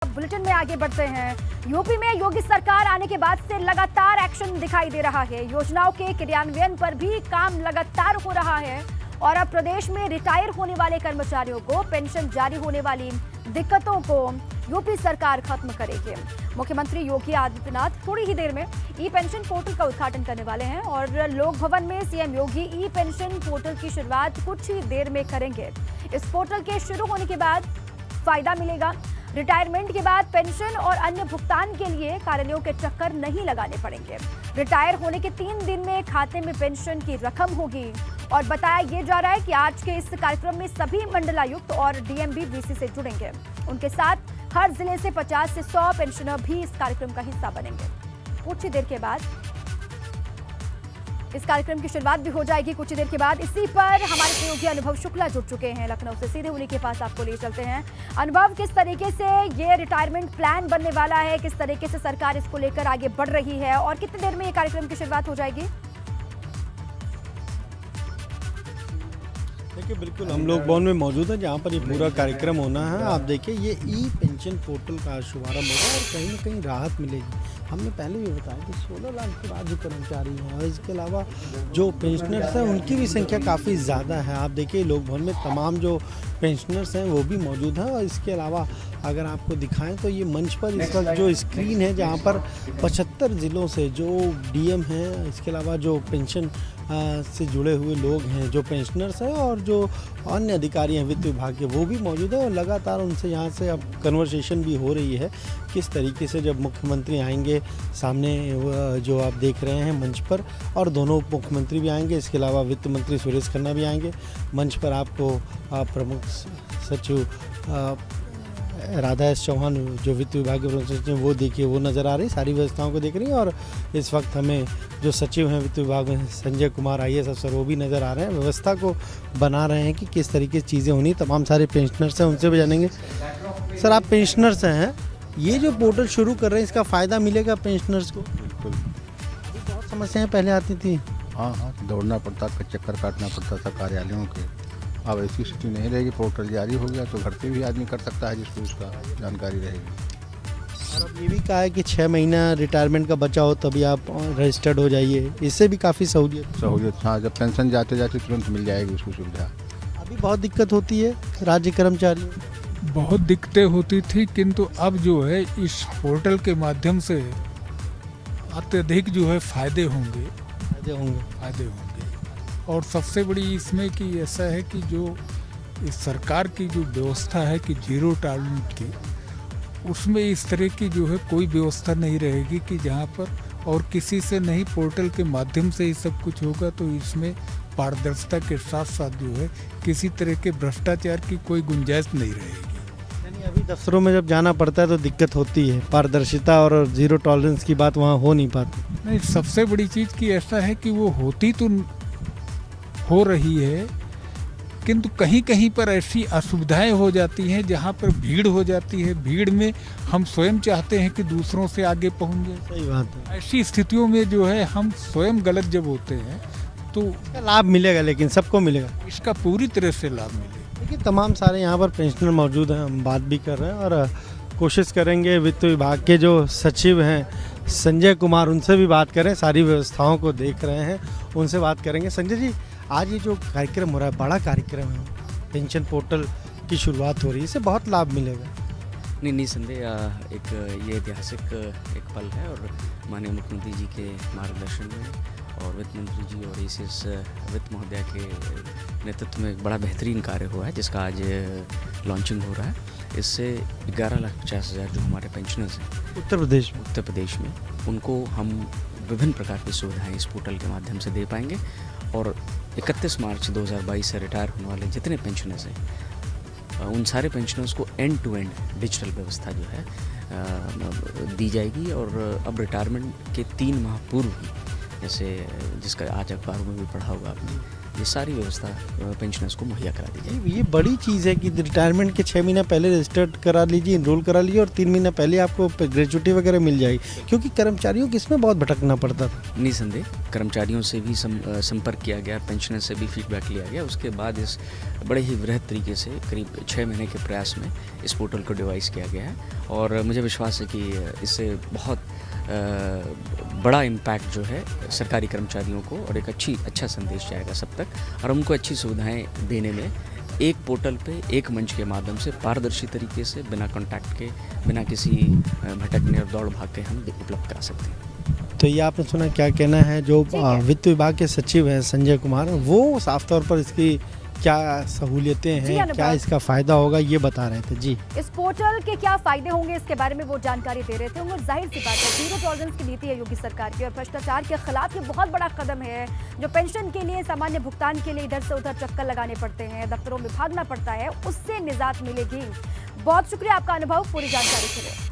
Bulletin में आगे बढ़ते हैं। यूपी में योगी सरकार आने के बाद से लगातार एक्शन दिखाई दे रहा है। योजनाओं के क्रियान्वयन पर भी काम लगातार हो रहा है और अब प्रदेश में रिटायर होने वाले कर्मचारियों को पेंशन जारी होने वाली दिक्कतों को यूपी सरकार खत्म करेगी। मुख्यमंत्री योगी आदित्यनाथ थोड़ी ही देर में ई पेंशन पोर्टल का उद्घाटन करने वाले हैं और लोक भवन में सीएम योगी ई पेंशन पोर्टल की शुरुआत कुछ ही देर में करेंगे। इस पोर्टल के शुरू होने के बाद फायदा मिलेगा। रिटायरमेंट के बाद पेंशन और अन्य भुगतान के लिए कार्यालयों के चक्कर नहीं लगाने पड़ेंगे। रिटायर होने के 3 दिन में खाते में पेंशन की रकम होगी और बताया ये जा रहा है कि आज के इस कार्यक्रम में सभी मंडलायुक्त और डीएम भी वीसी से जुड़ेंगे। उनके साथ हर जिले से 50 से 100 पेंशनर भी इस कार्यक्रम का हिस्सा बनेंगे। कुछ ही देर के बाद इस कार्यक्रम की शुरुआत भी हो जाएगी। कुछ ही देर के बाद इसी पर हमारे सहयोगी अनुभव शुक्ला जुड़ चुके हैं लखनऊ से। सीधे उन्हीं के पास आपको ले चलते हैं। अनुभव, किस तरीके से ये रिटायरमेंट प्लान बनने वाला है, किस तरीके से सरकार इसको लेकर आगे बढ़ रही है और कितनी देर में ये कार्यक्रम की शुरुआत हो जाएगी? देखिए, बिल्कुल हम लोग भवन में मौजूद हैं जहाँ पर ये पूरा कार्यक्रम होना है। आप देखिए, ये ई पेंशन पोर्टल का शुभारंभ होगा और कहीं ना कहीं राहत मिलेगी। हमने पहले भी बताया कि 16 लाख के बाद जो कर्मचारी हैं और इसके अलावा जो पेंशनर्स हैं उनकी भी संख्या काफ़ी ज़्यादा है। आप देखिए, लोक भवन में तमाम जो पेंशनर्स हैं वो भी मौजूद हैं और इसके अलावा अगर आपको दिखाएं तो ये मंच पर इस वक्त जो स्क्रीन है जहाँ पर 75 ज़िलों से जो डीएम हैं, इसके अलावा जो पेंशन से जुड़े हुए लोग हैं, जो पेंशनर्स हैं और जो अन्य अधिकारी हैं वित्त विभाग के, वो भी मौजूद है और लगातार उनसे यहाँ से अब कन्वर्सेशन भी हो रही है किस तरीके से जब मुख्यमंत्री आएंगे सामने जो आप देख रहे हैं मंच पर, और दोनों मुख्यमंत्री भी आएंगे, इसके अलावा वित्त मंत्री सुरेश खन्ना भी आएंगे मंच पर। आपको प्रमुख सचिव राधा एस चौहान जो वित्त विभाग के प्रमुख सचिव वो देखिए, वो नज़र आ रही, सारी व्यवस्थाओं को देख रही हैं। और इस वक्त हमें जो सचिव हैं वित्त विभाग में संजय कुमार IAS अफसर, वो भी नज़र आ रहे हैं, व्यवस्था को बना रहे हैं कि किस तरीके से चीज़ें होनी। तमाम सारे पेंशनर्स हैं, उनसे भी जानेंगे। सर, आप पेंशनर्स हैं, ये जो पोर्टल शुरू कर रहे हैं इसका फ़ायदा मिलेगा पेंशनर्स को? बिल्कुल। बहुत समस्याएँ पहले आती थी। हाँ, दौड़ना पड़ता था, चक्कर काटना पड़ता था कार्यालयों के। अब ऐसी स्थिति नहीं रहेगी, पोर्टल जारी हो गया तो घर पे भी आदमी कर सकता है जिसको उसका जानकारी रहेगी। और अब ये भी कहा है कि 6 महीना रिटायरमेंट का बचा हो तभी आप रजिस्टर्ड हो जाइए, इससे भी काफ़ी सहूलियत। हाँ, जब पेंशन जाते जाते तुरंत मिल जाएगी उसको सुविधा। अभी बहुत दिक्कत होती है राज्य कर्मचारियों, बहुत दिक्कतें होती थी, किंतु अब जो है इस पोर्टल के माध्यम से अत्यधिक जो है फायदे होंगे। और सबसे बड़ी इसमें कि ऐसा है कि जो इस सरकार की जो व्यवस्था है कि जीरो टॉलरेंस की, उसमें इस तरह की जो है कोई व्यवस्था नहीं रहेगी कि जहाँ पर और किसी से नहीं, पोर्टल के माध्यम से ही सब कुछ होगा। तो इसमें पारदर्शिता के साथ साथ जो है किसी तरह के भ्रष्टाचार की कोई गुंजाइश नहीं रहेगी। यानी अभी दफ्तरों में जब जाना पड़ता है तो दिक्कत होती है, पारदर्शिता और जीरो टॉलरेंस की बात वहाँ हो नहीं पाती। नहीं, सबसे बड़ी चीज़ की ऐसा है कि वो होती तो हो रही है, किंतु कहीं कहीं पर ऐसी असुविधाएं हो जाती हैं जहां पर भीड़ हो जाती है। भीड़ में हम स्वयं चाहते हैं कि दूसरों से आगे पहुंच जाए। सही बात है। ऐसी स्थितियों में जो है हम स्वयं गलत जब होते हैं तो इसका लाभ मिलेगा, लेकिन सबको मिलेगा। इसका पूरी तरह से लाभ मिलेगा। देखिए, तमाम सारे यहाँ पर पेंशनर मौजूद हैं, हम बात भी कर रहे हैं और कोशिश करेंगे वित्त विभाग के जो सचिव हैं संजय कुमार, उनसे भी बात करें। सारी व्यवस्थाओं को देख रहे हैं, उनसे बात करेंगे। संजय जी, आज ये जो कार्यक्रम हो रहा है, बड़ा कार्यक्रम है, पेंशन पोर्टल की शुरुआत हो रही है, इससे बहुत लाभ मिलेगा। नहीं, निसंदेह एक ये ऐतिहासिक एक पल है और माननीय मुख्यमंत्री जी के मार्गदर्शन में और वित्त मंत्री जी और ACS वित्त महोदय के नेतृत्व में एक बड़ा बेहतरीन कार्य हुआ है जिसका आज लॉन्चिंग हो रहा है। इससे 11,50,000 जो हमारे पेंशनर्स हैं उत्तर प्रदेश में, उनको हम विभिन्न प्रकार की सुविधाएं इस पोर्टल के माध्यम से दे पाएंगे। और 31 मार्च 2022 से रिटायर होने वाले जितने पेंशनर्स हैं उन सारे पेंशनर्स को एंड टू एंड डिजिटल व्यवस्था जो है दी जाएगी। और अब रिटायरमेंट के 3 माह पूर्व ही, जैसे जिसका आज अखबारों में भी पढ़ा होगा आपने, ये सारी व्यवस्था पेंशनर्स को मुहैया करा दी जाए। ये बड़ी चीज़ है कि रिटायरमेंट के 6 महीना पहले रजिस्टर्ड करा लीजिए, इनरोल करा लीजिए और 3 महीना पहले आपको ग्रेजुटी वगैरह मिल जाएगी, क्योंकि कर्मचारियों को इसमें बहुत भटकना पड़ता था। निसंदेह कर्मचारियों से भी संपर्क किया गया, पेंशनर से भी फीडबैक लिया गया। उसके बाद इस बड़े ही वृहद तरीके से करीब 6 महीने के प्रयास में इस पोर्टल को डिवाइस किया गया है और मुझे विश्वास है कि इससे बहुत बड़ा इम्पैक्ट जो है सरकारी कर्मचारियों को और एक अच्छा संदेश जाएगा सब तक और उनको अच्छी सुविधाएं देने में एक पोर्टल पे एक मंच के माध्यम से पारदर्शी तरीके से बिना कॉन्टैक्ट के, बिना किसी भटकने और दौड़ भाग के हम उपलब्ध करा सकते हैं। तो ये आपने सुना, क्या कहना है जो वित्त विभाग के सचिव हैं संजय कुमार, वो साफ तौर पर इसकी क्या सहूलियतें हैं, क्या इसका फायदा होगा, ये बता रहे थे। जी, इस पोर्टल के क्या फायदे होंगे इसके बारे में वो जानकारी दे रहे थे। और जाहिर सी बात है, जीरो टॉलरेंस की नीति है योगी सरकार की और भ्रष्टाचार के खिलाफ ये बहुत बड़ा कदम है। जो पेंशन के लिए सामान्य भुगतान के लिए इधर से उधर चक्कर लगाने पड़ते हैं, दफ्तरों में भागना पड़ता है, उससे निजात मिलेगी। बहुत शुक्रिया आपका अनुभव पूरी जानकारी के लिए।